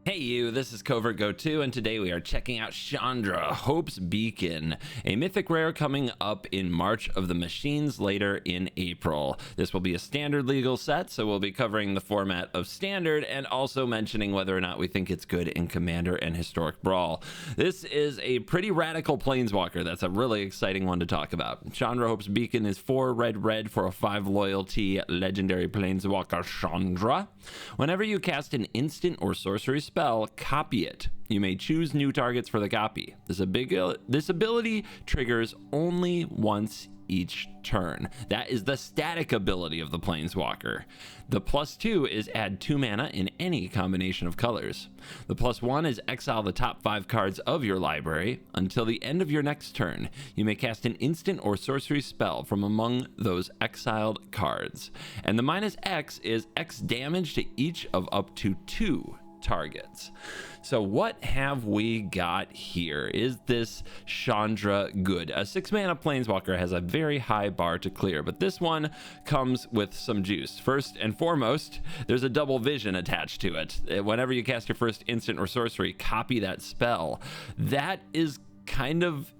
Hey you, this is CovertGoBlue, and today we are checking out Chandra, Hope's Beacon, a mythic rare coming up in March of the Machines later in April. This will be a standard legal set, so we'll be covering the format of standard and also mentioning whether or not we think it's good in Commander and Historic Brawl. This is a pretty radical Planeswalker that's a really exciting one to talk about. Chandra, Hope's Beacon is 4 red for a 5 loyalty legendary Planeswalker Chandra. Whenever you cast an instant or sorcery spell, copy it. You may choose new targets for the copy. This ability triggers only once each turn. That is the static ability of the Planeswalker. The +2 is add 2 mana in any combination of colors. The +1 is exile the top 5 cards of your library. Until the end of your next turn, you may cast an instant or sorcery spell from among those exiled cards. And the -X is X damage to each of up to 2 targets. So what have we got here? Is this Chandra good? A 6 mana Planeswalker has a very high bar to clear, but this one comes with some juice. First and foremost, there's a double vision attached to it. Whenever you cast your first instant or sorcery, copy that spell. That is kind of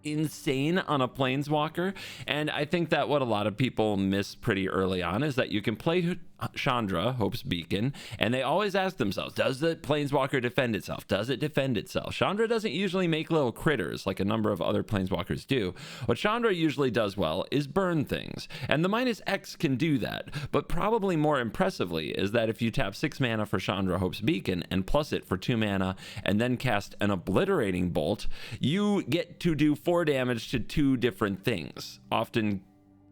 insane on a Planeswalker, and I think that what a lot of people miss pretty early on is that you can play Chandra, Hope's Beacon, and they always ask themselves, does the Planeswalker defend itself? Does it defend itself? Chandra doesn't usually make little critters like a number of other Planeswalkers do. What Chandra usually does well is burn things, and the -X can do that, but probably more impressively is that if you tap 6 mana for Chandra, Hope's Beacon, and plus it for 2 mana, and then cast an Obliterating Bolt, you get to do 4 damage to 2 different things, often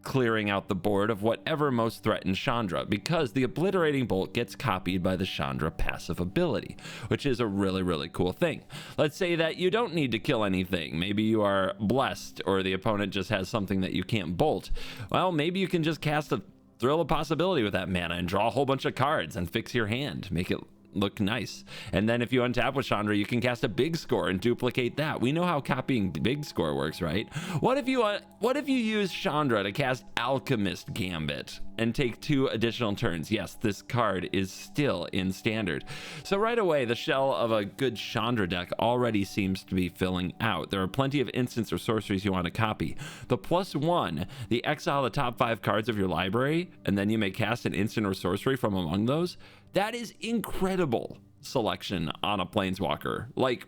clearing out the board of whatever most threatens Chandra, because the Obliterating Bolt gets copied by the Chandra passive ability, which is a really cool thing. Let's say that you don't need to kill anything. Maybe you are blessed, or the opponent just has something that you can't bolt. Well, maybe you can just cast a Thrill of Possibility with that mana and draw a whole bunch of cards and fix your hand, make it look nice. And then if you untap with Chandra, you can cast a Big Score and duplicate that. We know how copying Big Score works, right? What if you use Chandra to cast Alchemist Gambit and take 2 additional turns? Yes, this card is still in standard. So right away, the shell of a good Chandra deck already seems to be filling out. There are plenty of instants or sorceries you want to copy. The +1, the exile the top 5 cards of your library, and then you may cast an instant or sorcery from among those. That is incredible selection on a Planeswalker. Like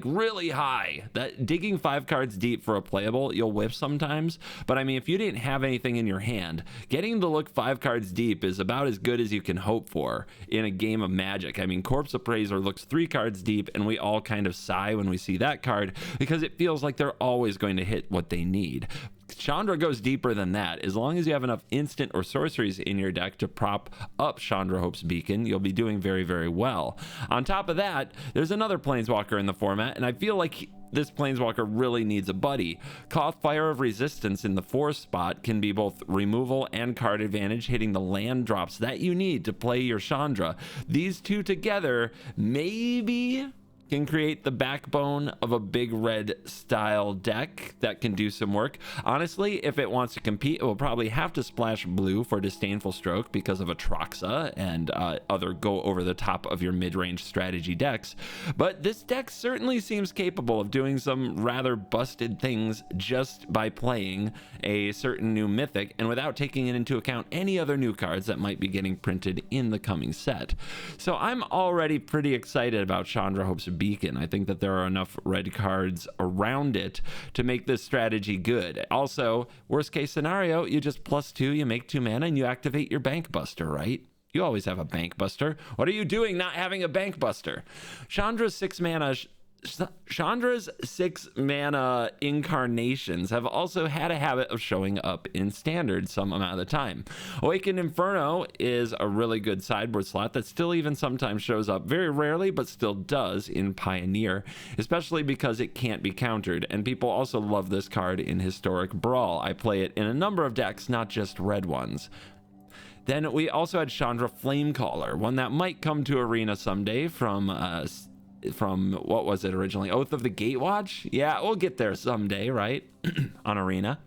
really high. That digging 5 cards deep for a playable, you'll whiff sometimes, but I mean, if you didn't have anything in your hand, getting to look 5 cards deep is about as good as you can hope for in a game of Magic. I mean, Corpse Appraiser looks 3 cards deep, and we all kind of sigh when we see that card because it feels like they're always going to hit what they need. Chandra goes deeper than that. As long as you have enough instant or sorceries in your deck to prop up Chandra, Hope's Beacon, you'll be doing very well. On top of that, there's another Planeswalker in the format, and I feel like this Planeswalker really needs a buddy. Koth, Fire of Resistance in the 4 spot can be both removal and card advantage, hitting the land drops that you need to play your Chandra. These two together maybe can create the backbone of a big red style deck that can do some work. Honestly, if it wants to compete, it will probably have to splash blue for Disdainful Stroke because of Atraxa and other go over the top of your mid-range strategy decks. But this deck certainly seems capable of doing some rather busted things just by playing a certain new mythic and without taking into account any other new cards that might be getting printed in the coming set. So I'm already pretty excited about Chandra, Hope's Beacon. I think that there are enough red cards around it to make this strategy good. Also, worst case scenario, you just +2, you make 2 mana, and you activate your Bank Buster, right? You always have a Bank Buster. What are you doing not having a Bank Buster? Chandra's 6 mana incarnations have also had a habit of showing up in standard some amount of the time. Awakened Inferno is a really good sideboard slot that still even sometimes shows up, very rarely, but still does in Pioneer, especially because it can't be countered. And people also love this card in Historic Brawl. I play it in a number of decks, not just red ones. Then we also had Chandra Flamecaller, one that might come to Arena someday from what was it originally? Oath of the Gatewatch? Yeah, we'll get there someday, right? On Arena.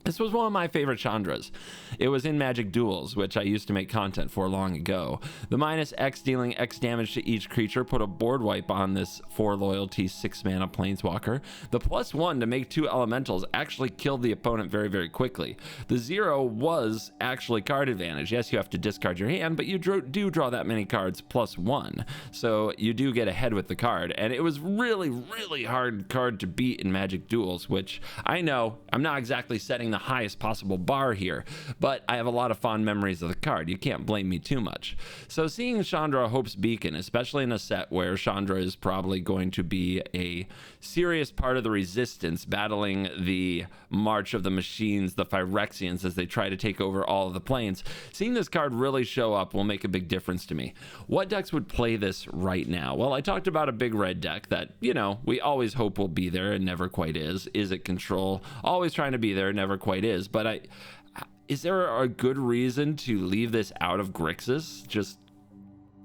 This was one of my favorite Chandras. It was in Magic Duels, which I used to make content for long ago. The minus X dealing X damage to each creature put a board wipe on this 4 loyalty 6 mana planeswalker. The +1 to make 2 elementals actually killed the opponent very, very quickly. The 0 was actually card advantage. Yes, you have to discard your hand, but you do draw that many cards +1. So you do get ahead with the card. And it was really, really hard card to beat in Magic Duels, which I know I'm not exactly setting the highest possible bar here, but I have a lot of fond memories of the card. You can't blame me too much. So seeing Chandra Hope's Beacon, especially in a set where Chandra is probably going to be a serious part of the resistance, battling the March of the Machines, the Phyrexians, as they try to take over all of the planes, seeing this card really show up will make a big difference to me. What decks would play this right now? Well, I talked about a big red deck that, you know, we always hope will be there and never quite is. Is it Control? Always trying to be there, never quite is. But is there a good reason to leave this out of Grixis? Just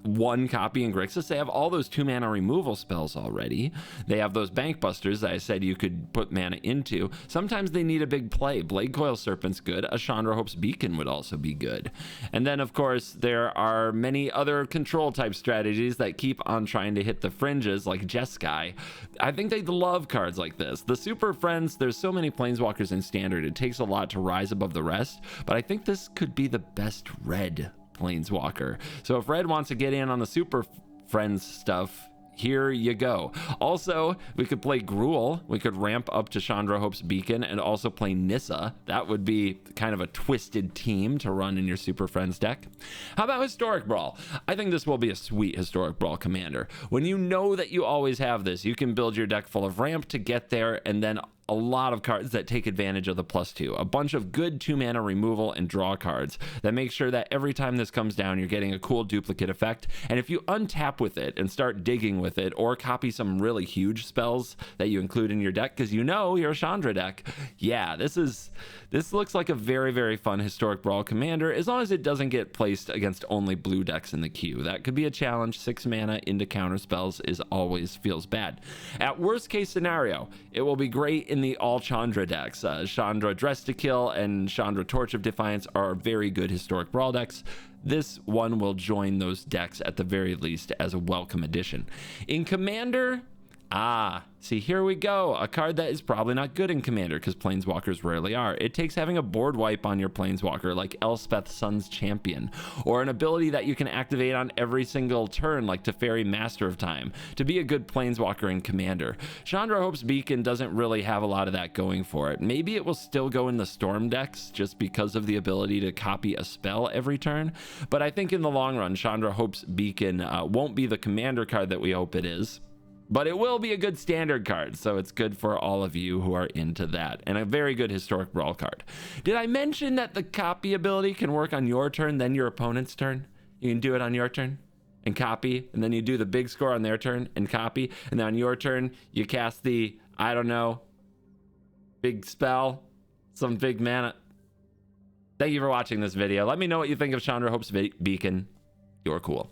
one copy in Grixis? They have all those 2 mana removal spells already. They have those bank busters that I said you could put mana into. Sometimes they need a big play. Blade Coil Serpent's good. A Chandra Hope's Beacon would also be good. And then of course there are many other control type strategies that keep on trying to hit the fringes, like Jeskai. I think they'd love cards like this. The Super Friends, there's so many planeswalkers in Standard, it takes a lot to rise above the rest, but I think this could be the best red planeswalker. So if red wants to get in on the Super Friends stuff, here you go. Also, we could play Gruul. We could ramp up to Chandra Hope's Beacon and also play Nissa. That would be kind of a twisted team to run in your Super Friends deck. How about Historic Brawl? I think this will be a sweet Historic Brawl commander. When you know that you always have this, you can build your deck full of ramp to get there, and then a lot of cards that take advantage of the +2, a bunch of good 2 mana removal and draw cards that make sure that every time this comes down, you're getting a cool duplicate effect. And if you untap with it and start digging with it, or copy some really huge spells that you include in your deck because you know you're a Chandra deck, yeah, this looks like a very, very fun Historic Brawl commander, as long as it doesn't get placed against only blue decks in the queue. That could be a challenge. 6 mana into counter spells is always feels bad. At worst case scenario, it will be great in the all Chandra decks. Chandra Dress to Kill and Chandra Torch of Defiance are very good Historic Brawl decks. This one will join those decks at the very least as a welcome addition. In Commander, see, here we go. A card that is probably not good in Commander because Planeswalkers rarely are. It takes having a board wipe on your Planeswalker, like Elspeth Sun's Champion, or an ability that you can activate on every single turn, like Teferi Master of Time, to be a good Planeswalker in Commander. Chandra Hope's Beacon doesn't really have a lot of that going for it. Maybe it will still go in the Storm decks just because of the ability to copy a spell every turn, but I think in the long run, Chandra Hope's Beacon won't be the Commander card that we hope it is. But it will be a good Standard card, so it's good for all of you who are into that, and a very good Historic Brawl card. Did I mention that the copy ability can work on your turn, then your opponent's turn? You can do it on your turn and copy, and then you do the big score on their turn and copy, and then on your turn, you cast the, I don't know, big spell, some big mana. Thank you for watching this video. Let me know what you think of Chandra Hope's Beacon. You're cool.